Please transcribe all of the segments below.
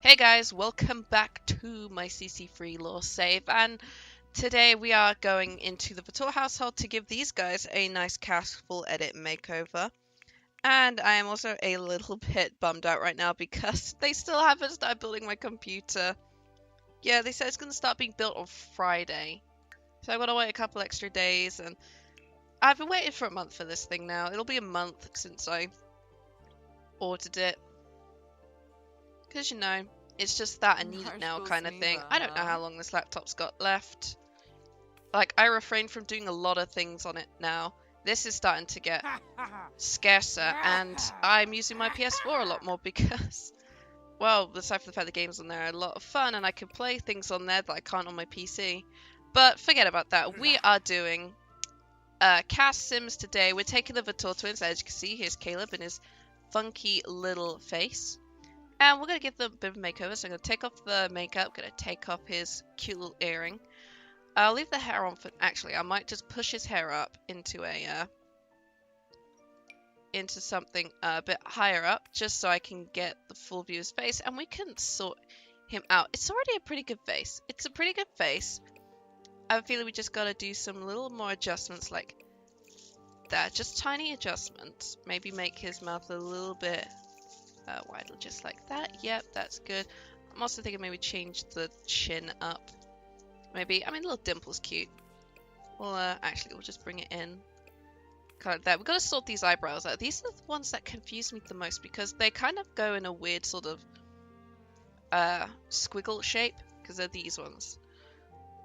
Hey guys, welcome back to my CC3 lore save, and today we are going into the Vatore household to give these guys a nice castful edit makeover. And I am also a little bit bummed out right now because they still haven't started building my computer. Yeah, they said it's going to start being built on Friday. So I've got to wait a couple extra days, and I've been waiting for a month for this thing now. It'll be a month since I ordered it. Because, you know, it's just that I need it now kind of thing. I don't know how long this laptop's got left. Like, I refrain from doing a lot of things on it now. This is starting to get scarcer, and I'm using my PS4 a lot more because, well, aside from the fact the games on there are a lot of fun, and I can play things on there that I can't on my PC. But forget about that. We are doing cast sims today. We're taking the Vatore twins. As you can see, here's Caleb in his funky little face. And we're going to give them a bit of a makeover, so I'm going to take off the makeup, going to take off his cute little earring. I'll leave the hair on for... Actually, I might just push his hair up into into something a bit higher up, just so I can get the full view of his face, and we can sort him out. It's already a pretty good face. It's a pretty good face. I have a feeling we just got to do some little more adjustments like that. Just tiny adjustments. Maybe make his mouth a little bit... wider, just like that. Yep, that's good. I'm also thinking maybe change the chin up. Maybe, I mean, a little dimple's cute. Well, actually, we'll just bring it in. Kind of like that. We've got to sort these eyebrows out. These are the ones that confuse me the most because they kind of go in a weird sort of squiggle shape because they're these ones.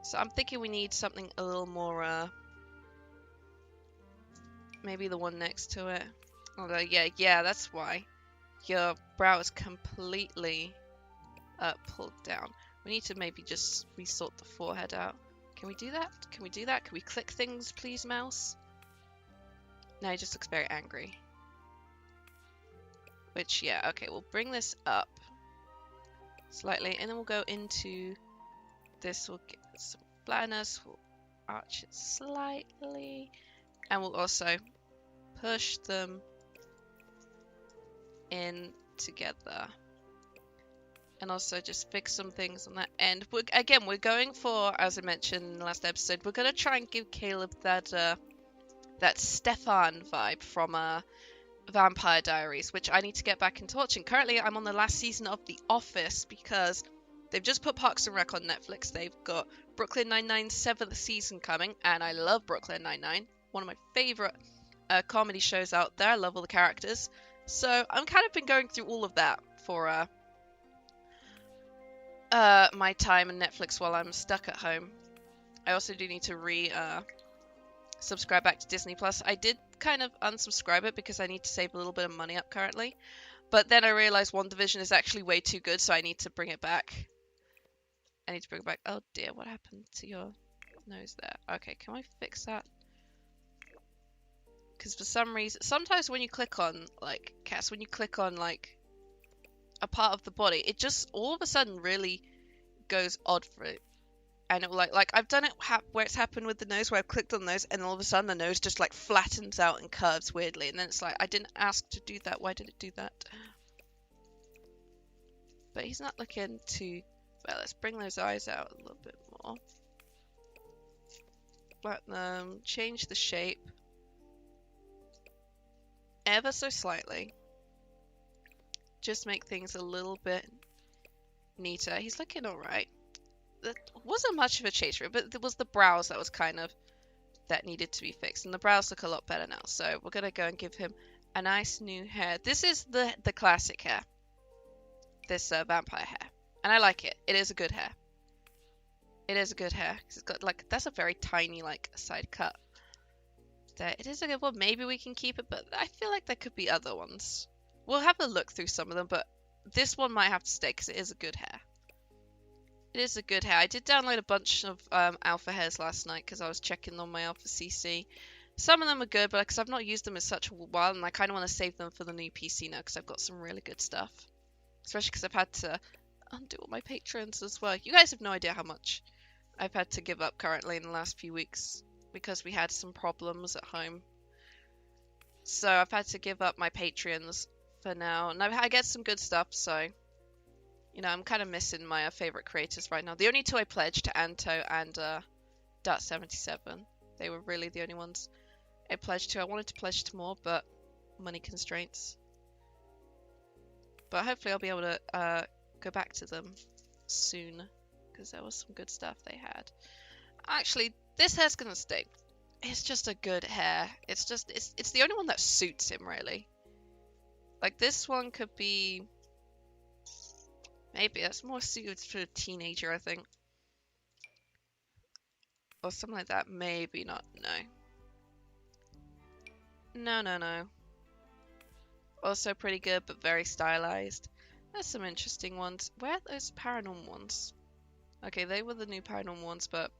So I'm thinking we need something a little more, maybe the one next to it. Although, yeah, that's why. Your brow is completely pulled down. We need to maybe just resort the forehead out. Can we do that? Can we do that? Can we click things, please, mouse? No, he just looks very angry. Which, yeah, okay, we'll bring this up slightly, and then we'll go into this. We'll get some flatness. We'll arch it slightly, and we'll also push them in together, and also just fix some things on that end. We're going for, as I mentioned in the last episode, we're going to try and give Caleb that that Stefan vibe from Vampire Diaries, which I need to get back into watching. Currently I'm on the last season of The Office because they've just put Parks and Rec on Netflix. They've got Brooklyn Nine-Nine's 7th season coming, and I love Brooklyn Nine-Nine, one of my favorite comedy shows out there. I love all the characters. So I'm kind of been going through all of that for my time in Netflix while I'm stuck at home. I also do need to subscribe back to Disney Plus. I did kind of unsubscribe it because I need to save a little bit of money up currently. But then I realized WandaVision is actually way too good, so I need to bring it back. I need to bring it back. Oh dear, what happened to your nose there? Okay, can I fix that? Because for some reason, sometimes when you click on, like, Cass, when you click on, like, a part of the body, it just all of a sudden really goes odd for it. And it will, like I've done it where it's happened with the nose, where I've clicked on the nose, and all of a sudden the nose just, like, flattens out and curves weirdly. And then it's like, I didn't ask to do that. Why did it do that? But he's not looking too... Well, let's bring those eyes out a little bit more. Let them change the shape. Ever so slightly. Just make things a little bit neater. He's looking alright. That wasn't much of a change for it, but it was the brows that was kind of that needed to be fixed, and the brows look a lot better now. So we're gonna go and give him a nice new hair. This is the classic hair. This vampire hair, and I like it. It is a good hair. It is a good hair. It's got, like, that's a very tiny, like, side cut. There, it is a good one. Maybe we can keep it, but I feel like there could be other ones. We'll have a look through some of them, but this one might have to stay because it is a good hair. It is a good hair. I did download a bunch of alpha hairs last night because I was checking on my alpha CC. Some of them are good, but because I've not used them in such a while, and I kind of want to save them for the new PC now because I've got some really good stuff. Especially because I've had to undo all my patrons as well. You guys have no idea how much I've had to give up currently in the last few weeks because we had some problems at home. So I've had to give up my Patreons for now, and I get some good stuff, so You know, I'm kind of missing my favorite creators right now. The only two I pledged to Anto and Dart77. They were really the only ones I pledged to. I wanted to pledge to more, but money constraints. But hopefully I'll be able to go back to them soon, because there was some good stuff they had. Actually, this hair's gonna stay. It's just a good hair. It's the only one that suits him, really. Like, this one could be... Maybe that's more suited for a teenager, I think. Or something like that. Maybe not. No. No. Also pretty good, but very stylized. There's some interesting ones. Where are those paranormal ones? Okay, they were the new paranormal ones, but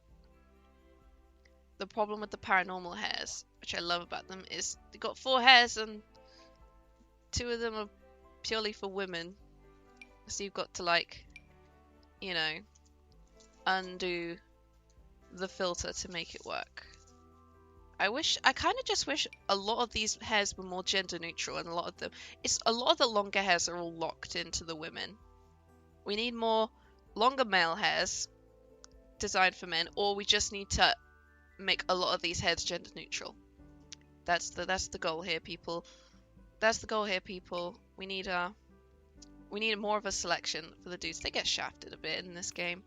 the problem with the paranormal hairs, which I love about them, is they got 4 hairs and 2 of them are purely for women. So you've got to, like, you know, undo the filter to make it work. I kind of just wish a lot of these hairs were more gender neutral, and a lot of the longer hairs are all locked into the women. We need more longer male hairs designed for men, or we just need to make a lot of these hairs gender neutral. That's the goal here, people. That's the goal here, people. We need more of a selection for the dudes. They get shafted a bit in this game.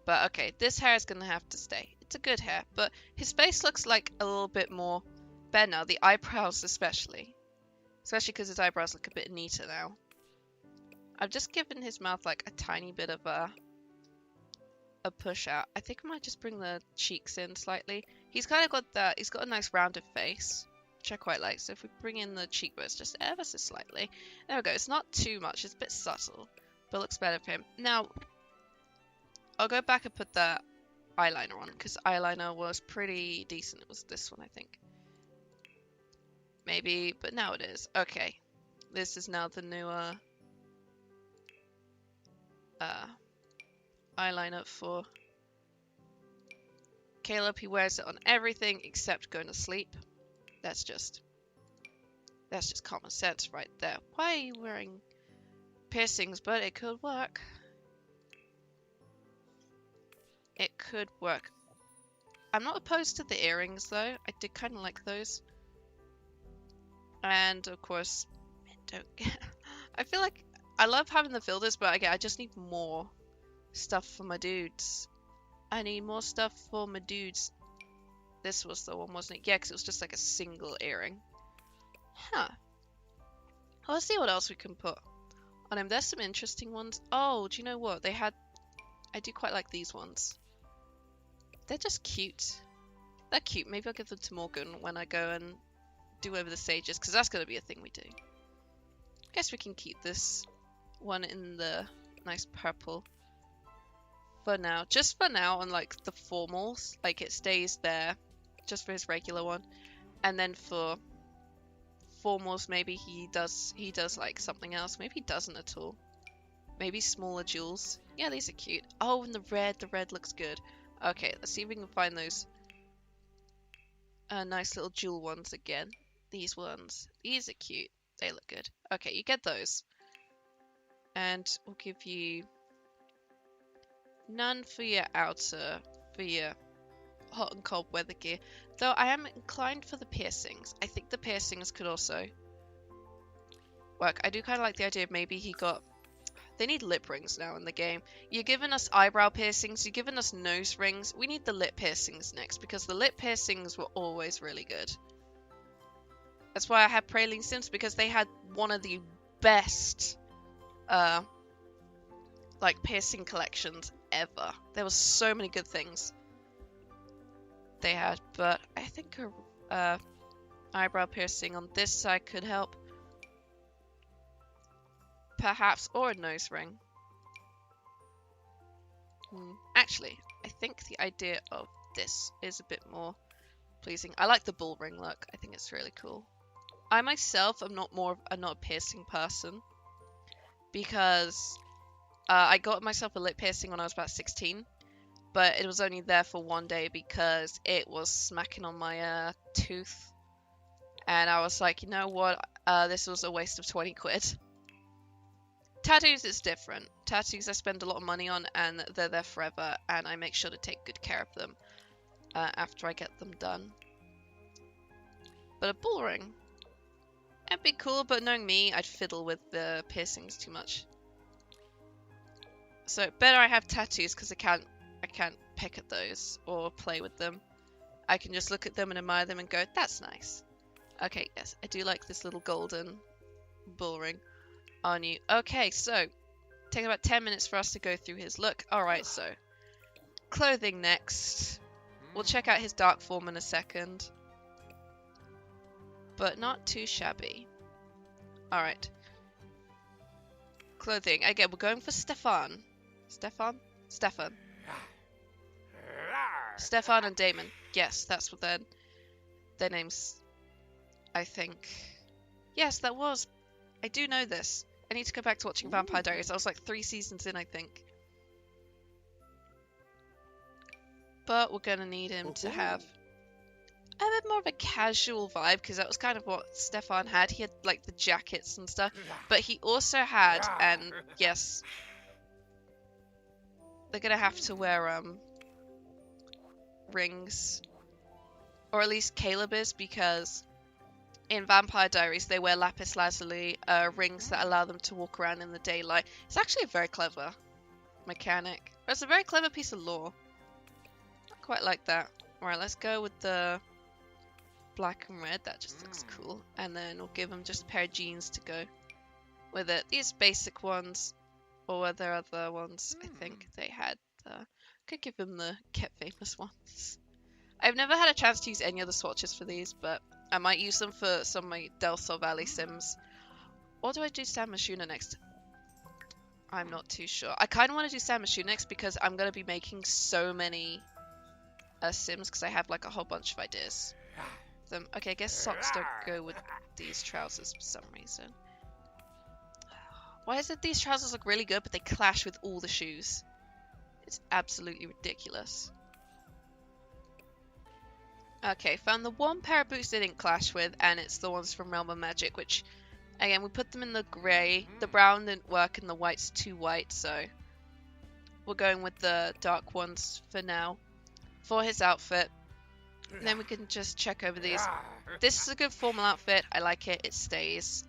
But okay, this hair is going to have to stay. It's a good hair, but his face looks like a little bit more better now. The eyebrows especially. Especially because his eyebrows look a bit neater now. I've just given his mouth like a tiny bit of a push out. I think I might just bring the cheeks in slightly. He's kind of got that, he's got a nice rounded face, which I quite like. So if we bring in the cheekbones just ever so slightly. There we go. It's not too much. It's a bit subtle, but it looks better for him. Now, I'll go back and put the eyeliner on, because eyeliner was pretty decent. It was this one, I think. Maybe, but now it is. Okay. This is now the newer eyeliner for Caleb. He wears it on everything except going to sleep. That's just common sense right there. Why are you wearing piercings? But it could work. It could work. I'm not opposed to the earrings, though. I did kind of like those. And, of course, I feel like I love having the filters, but again, I just need more stuff for my dudes. I need more stuff for my dudes. This was the one, wasn't it? Yeah, because it was just like a single earring. Huh. Well, let's see what else we can put on him. There's some interesting ones. Oh, do you know what? I do quite like these ones. They're just cute. They're cute. Maybe I'll give them to Morgan when I go and do over the stages, because that's going to be a thing we do. I guess we can keep this one in the nice purple for now. Just for now on, like, the formals. Like, it stays there just for his regular one. And then for formals, maybe he does like something else. Maybe he doesn't at all. Maybe smaller jewels. Yeah, these are cute. Oh, and the red looks good. Okay, let's see if we can find those nice little jewel ones again. These ones. These are cute. They look good. Okay, you get those. And we'll give you none for your outer, for your hot and cold weather gear. Though I am inclined for the piercings. I think the piercings could also work. I do kind of like the idea of maybe he got... They need lip rings now in the game. You're giving us eyebrow piercings. You're giving us nose rings. We need the lip piercings next, because the lip piercings were always really good. That's why I had Praline Sims, because they had one of the best like piercing collections ever. There was so many good things they had, but I think a eyebrow piercing on this side could help. Perhaps, or a nose ring. Actually, I think the idea of this is a bit more pleasing. I like the bull ring look. I think it's really cool. I myself am not a piercing person, because I got myself a lip piercing when I was about 16, but it was only there for one day because it was smacking on my tooth, and I was like, you know what, this was a waste of 20 quid. Tattoos is different. Tattoos I spend a lot of money on, and they're there forever, and I make sure to take good care of them after I get them done. But a bull ring, it'd be cool, but knowing me, I'd fiddle with the piercings too much. So better I have tattoos, because I can't pick at those or play with them. I can just look at them and admire them and go, that's nice. Okay, yes, I do like this little golden bull ring on you. Okay, so take about 10 minutes for us to go through his look. Alright, so clothing next. We'll check out his dark form in a second. But not too shabby. Alright. Clothing. Again, we're going for Stefan. Stefan and Damon. Yes, that's what their names, I think. Yes, that was. I do know this. I need to go back to watching Vampire Diaries. I was like 3 seasons in, I think. But we're gonna need him to have a bit more of a casual vibe, because that was kind of what Stefan had. He had like the jackets and stuff, but he also had, and yes, they're gonna have to wear rings, or at least Caleb is, because in Vampire Diaries they wear lapis lazuli rings that allow them to walk around in the daylight. It's actually a very clever mechanic. It's a very clever piece of lore. I quite like that. Alright, let's go with the black and red. That just looks cool. And then we'll give him just a pair of jeans to go with it. These basic ones, or were there other ones? I think they had. Could give him the Get Famous ones. I've never had a chance to use any other swatches for these, but I might use them for some of my Del Sol Valley sims. Or do I do San Mashuna next? I'm not too sure. I kind of want to do San Mashuna next because I'm going to be making so many sims, because I have like a whole bunch of ideas. Okay, I guess socks don't go with these trousers for some reason. Why is it these trousers look really good, but they clash with all the shoes? It's absolutely ridiculous. Okay, found the one pair of boots they didn't clash with, and it's the ones from Realm of Magic, which, again, we put them in the grey. The brown didn't work, and the white's too white, so we're going with the dark ones for now for his outfit. And then we can just check over these. This is a good formal outfit. I like it. It stays.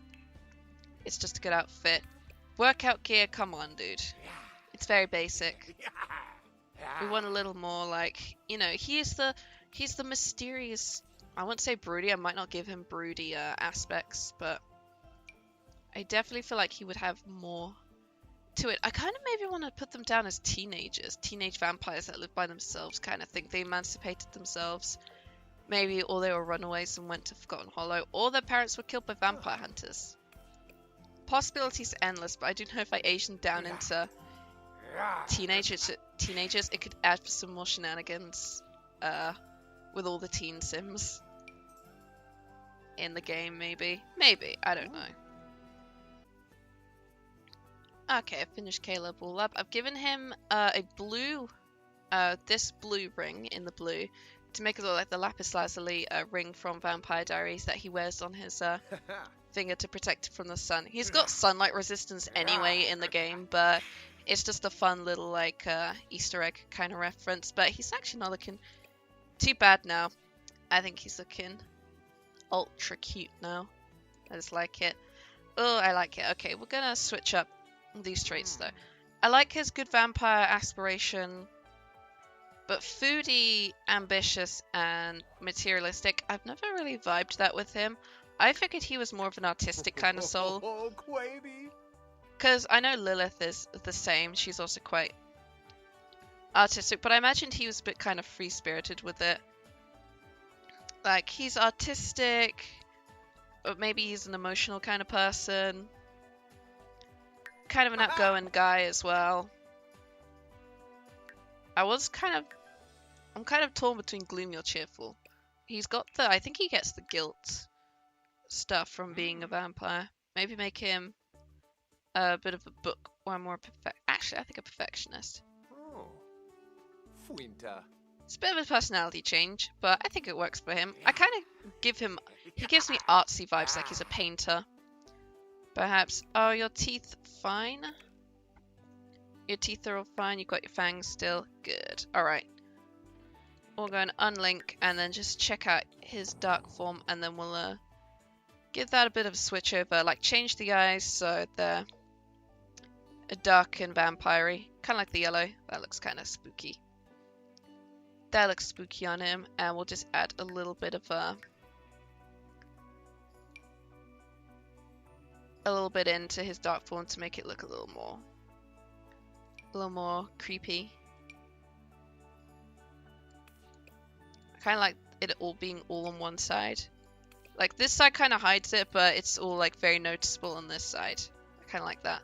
It's just a good outfit. Workout gear, come on, dude. It's very basic. We want a little more, like, you know, he's the mysterious, I won't say broody, I might not give him broody aspects, but I definitely feel like he would have more to it. I kind of maybe want to put them down as teenagers, teenage vampires that live by themselves kind of thing. They emancipated themselves, maybe, or they were runaways and went to Forgotten Hollow, or their parents were killed by vampire hunters. Possibilities endless, but I do know if I Asian down into teenagers, it could add some more shenanigans with all the teen sims in the game, maybe, I don't know. Okay, I finished Caleb all up. I've given him a blue, this blue ring in the blue to make it look like the lapis lazuli ring from Vampire Diaries that he wears on his finger to protect it from the sun. He's got sunlight resistance anyway in the game, but it's just a fun little like Easter egg kind of reference. But he's actually not looking too bad now. I think he's looking ultra cute now. I just like it. Oh, I like it. Okay, we're gonna switch up these traits though. I like his good vampire aspiration, but foodie, ambitious, and materialistic, I've never really vibed that with him. I figured he was more of an artistic kind of soul. Because I know Lilith is the same. She's also quite artistic, but I imagined he was a bit kind of free-spirited with it. Like, he's artistic, but maybe he's an emotional kind of person. Kind of an outgoing guy as well. I'm kind of torn between gloomy or cheerful. He's got I think he gets the guilt stuff from being a vampire. Maybe make him a bit of a book or more actually, I think a perfectionist. It's a bit of a personality change, but I think it works for him. I kind of give him, he gives me artsy vibes, like he's a painter. Perhaps. Oh, your teeth fine? Your teeth are all fine. You've got your fangs still. Good. Alright. We'll go and unlink and then just check out his dark form, and then we'll give that a bit of a switch over. Like, change the eyes so they're dark and vampire-y. Kind of like the yellow. That looks kind of spooky. That looks spooky on him. And we'll just add a little bit of a little bit into his dark form to make it look a little more creepy. I kind of like it all being all on one side. Like, this side kind of hides it, but it's all like very noticeable on this side. I kind of like that.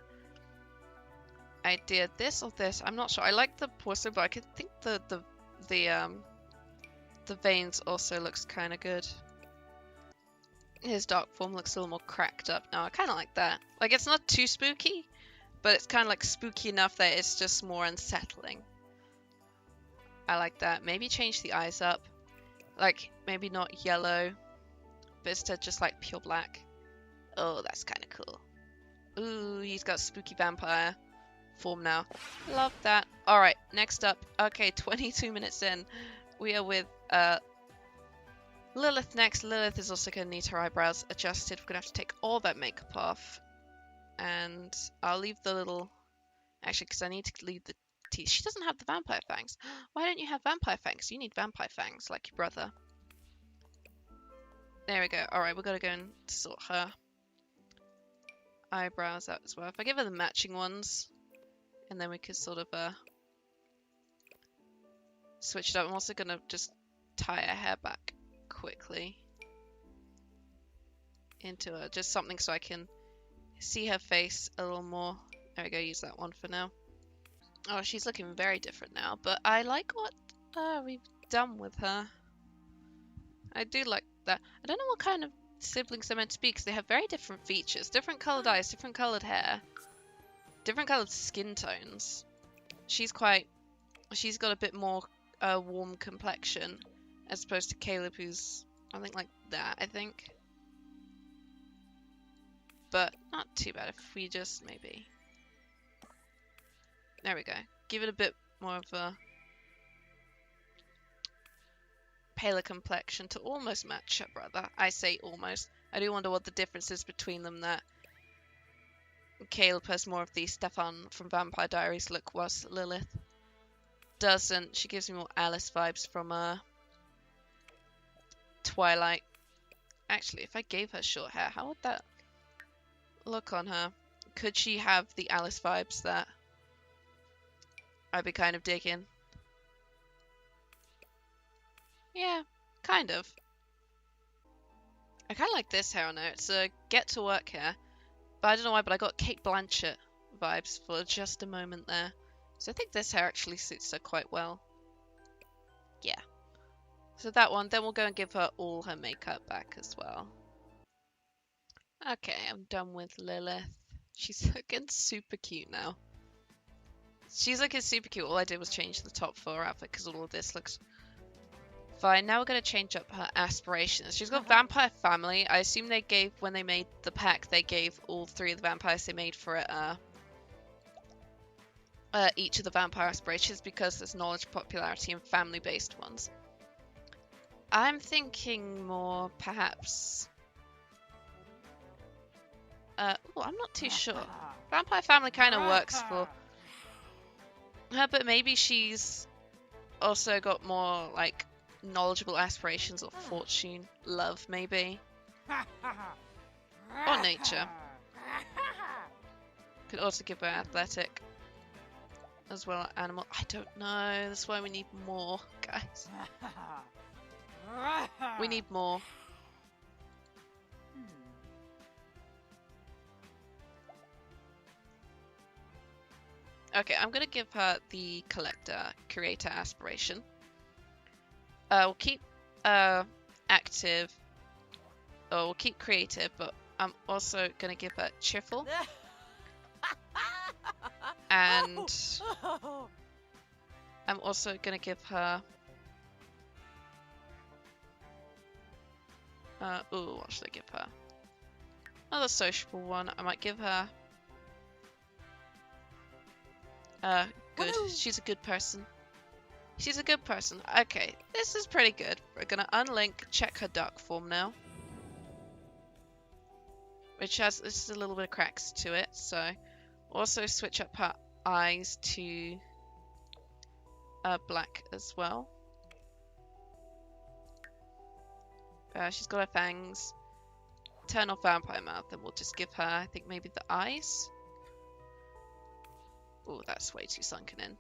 Idea this or this? I'm not sure. I like the porcelain, but I could think the veins also looks kind of good. His dark form looks a little more cracked up now. I kind of like that. Like, it's not too spooky, but it's kind of like spooky enough that it's just more unsettling. I like that. Maybe change the eyes up. Like, maybe not yellow, but instead just like pure black. Oh, that's kind of cool. Ooh, he's got spooky vampire form now. Love that. Alright, next up. Okay, 22 minutes in. We are with Lilith next. Lilith is also going to need her eyebrows adjusted. We're going to have to take all that makeup off. And I'll leave the little... Actually, because I need to leave the teeth. She doesn't have the vampire fangs. Why don't you have vampire fangs? You need vampire fangs, like your brother. There we go. Alright, we've got to go and sort her eyebrows out as well. If I give her the matching ones, and then we could sort of switch it up. I'm also going to just tie her hair back quickly into her. Just something so I can see her face a little more. There we go, use that one for now. Oh, she's looking very different now, but I like what we've done with her. I do like that. I don't know what kind of siblings they're meant to be, because they have very different features. Different coloured eyes, different coloured hair, different coloured skin tones. She's got a bit more warm complexion, as opposed to Caleb, who's, I think, like that, I think. But not too bad if we just maybe... There we go. Give it a bit more of a paler complexion to almost match her brother. I say almost. I do wonder what the difference is between them, that Caleb has more of the Stefan from Vampire Diaries look, whilst Lilith doesn't. She gives me more Alice vibes from Twilight. Actually, if I gave her short hair, how would that look on her? Could she have the Alice vibes that I'd be kind of digging? Yeah, kind of. I kind of like this hair on her. It's a get to work hair. But I don't know why, but I got Kate Blanchett vibes for just a moment there. So I think this hair actually suits her quite well. Yeah. So that one, then we'll go and give her all her makeup back as well. Okay, I'm done with Lilith. She's looking super cute now. She's looking super cute. All I did was change the top for her outfit because all of this looks fine. Now we're going to change up her aspirations. She's got vampire family. I assume they gave, when they made the pack, they gave all three of the vampires they made for it each of the vampire aspirations, because there's knowledge, popularity, and family-based ones. I'm thinking more, perhaps... oh, I'm not too sure. Vampire family kind of works for her, but maybe she's also got more, like, knowledgeable aspirations, or fortune, love, maybe. Or nature. Could also give her athletic as well, animal. I don't know. That's why we need more, guys. We need more. Okay, I'm gonna give her the collector, curator aspiration. We'll keep active, or we'll keep creative, but I'm also gonna give her cheerful. And I'm also gonna give her ooh, what should I give her? Another sociable one. I might give her... good. Woohoo! She's a good person. She's a good person. Okay, this is pretty good. We're gonna unlink, check her dark form now. Which has just a little bit of cracks to it, so... Also switch up her eyes to black as well. She's got her fangs. Turn off vampire mouth, and we'll just give her, I think, maybe the eyes. Oh, that's way too sunken in.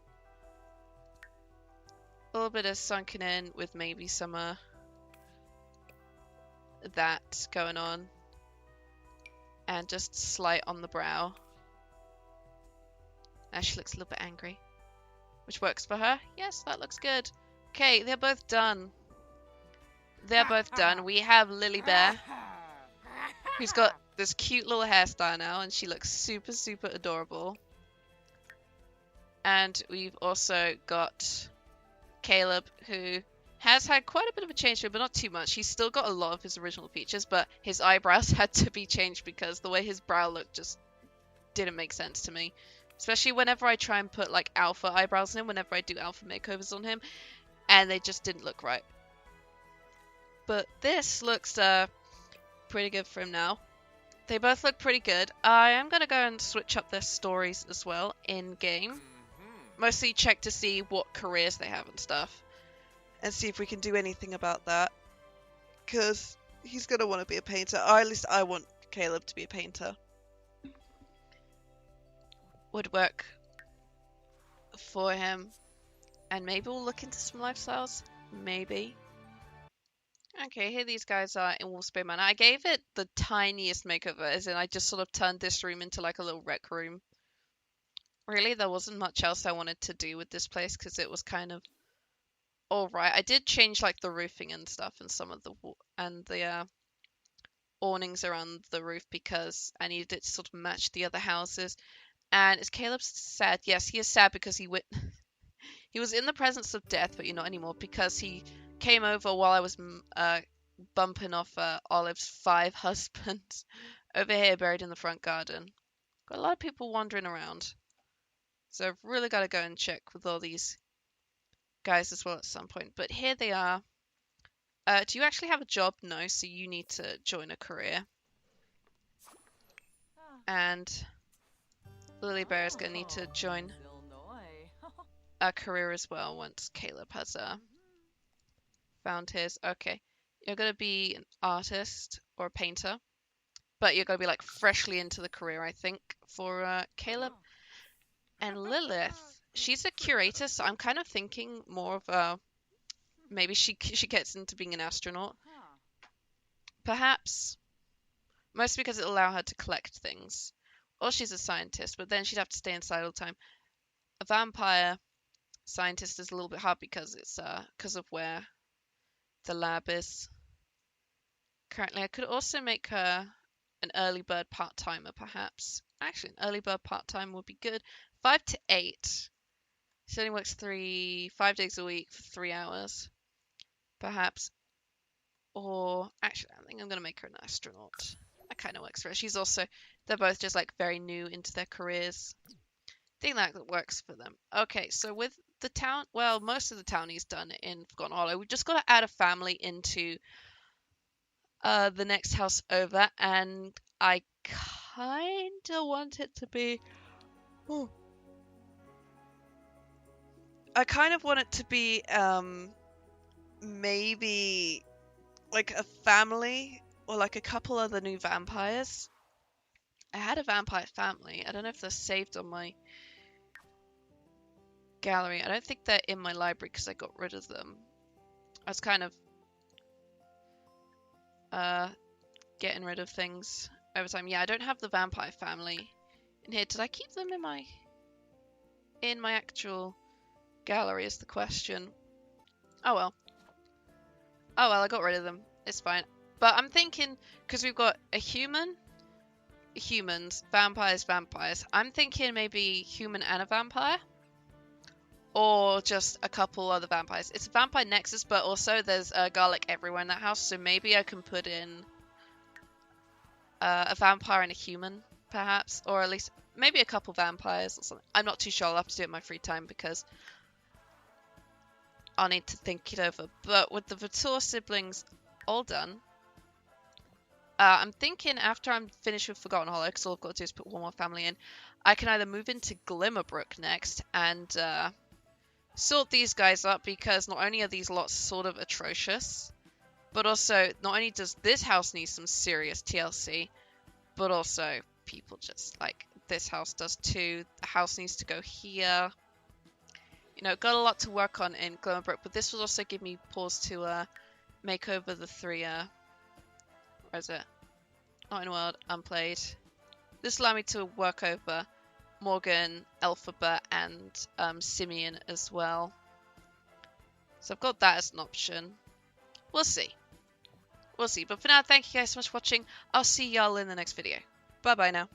A little bit of sunken in with maybe some that going on. And just slight on the brow. Now she looks a little bit angry. Which works for her. Yes, that looks good. Okay, they're both done. They're both done. We have Lily Bear, who's got this cute little hairstyle now, and she looks super, super adorable. And we've also got Caleb, who has had quite a bit of a change to him, but not too much. He's still got a lot of his original features, but his eyebrows had to be changed because the way his brow looked just didn't make sense to me. Especially whenever I try and put like alpha eyebrows in him, whenever I do alpha makeovers on him, and they just didn't look right. But this looks pretty good for him now. They both look pretty good. I am going to go and switch up their stories as well in-game. Mostly check to see what careers they have and stuff. And see if we can do anything about that. Because he's going to want to be a painter. Or at least I want Caleb to be a painter. Would work for him. And maybe we'll look into some lifestyles. Maybe. Okay, here these guys are in Wolfsbane Manor. I gave it the tiniest makeover, as in I just sort of turned this room into like a little rec room. Really, there wasn't much else I wanted to do with this place because it was kind of alright. I did change like the roofing and stuff and some of the awnings around the roof because I needed it to sort of match the other houses. And is Caleb sad? Yes, he is sad because he was in the presence of death, but not anymore because he came over while I was bumping off Olive's 5 husbands over here buried in the front garden. Got a lot of people wandering around. So I've really got to go and check with all these guys as well at some point. But here they are. Do you actually have a job? No, so you need to join a career. And Lily Bear is going to need to join a career as well once Caleb has found his. Okay, you're going to be an artist or a painter, but you're going to be like freshly into the career, I think, for Caleb. And Lilith, she's a curator, so I'm kind of thinking more of maybe she gets into being an astronaut, perhaps, mostly because it'll allow her to collect things. Or she's a scientist, but then she'd have to stay inside all the time. A vampire scientist is a little bit hard because it's because of where the lab is currently. I could also make her an early bird part-timer, perhaps. Actually, an early bird part-time would be good. 5 to 8. She only works 5 days a week for 3 hours, perhaps. Or actually, I think I'm gonna make her an astronaut. That kind of works for her. They're both just like very new into their careers. I think that works for them. Okay, so with the town, well, most of the townie's done in Forgotten Hollow. We've just got to add a family into the next house over, and I kind of want it to be... Oh. I kind of want it to be, maybe like a family or like a couple other new vampires. I had a vampire family. I don't know if they're saved on my gallery. I don't think they're in my library because I got rid of them. I was kind of getting rid of things over time. Yeah, I don't have the vampire family in here. Did I keep them in my actual gallery is the question. Oh well. Oh well, I got rid of them. It's fine. But I'm thinking, because we've got a humans, vampires. I'm thinking maybe human and a vampire. Or just a couple other vampires. It's a vampire nexus, but also there's garlic everywhere in that house. So maybe I can put in a vampire and a human, perhaps, or at least maybe a couple vampires or something. I'm not too sure. I'll have to do it in my free time because I'll need to think it over. But with the Vatore siblings all done, I'm thinking after I'm finished with Forgotten Hollow, because all I've got to do is put one more family in, I can either move into Glimmerbrook next and sort these guys up, because not only are these lots sort of atrocious, but also not only does this house need some serious TLC, but also people just like this house does too. The house needs to go here. You know, got a lot to work on in Glimmerbrook, but this will also give me pause to make over the 3 where is it? Not in World, Unplayed. This will allow me to work over Morgan, Elphaba, and Simeon as well. So I've got that as an option. We'll see. We'll see. But for now, thank you guys so much for watching. I'll see y'all in the next video. Bye bye now.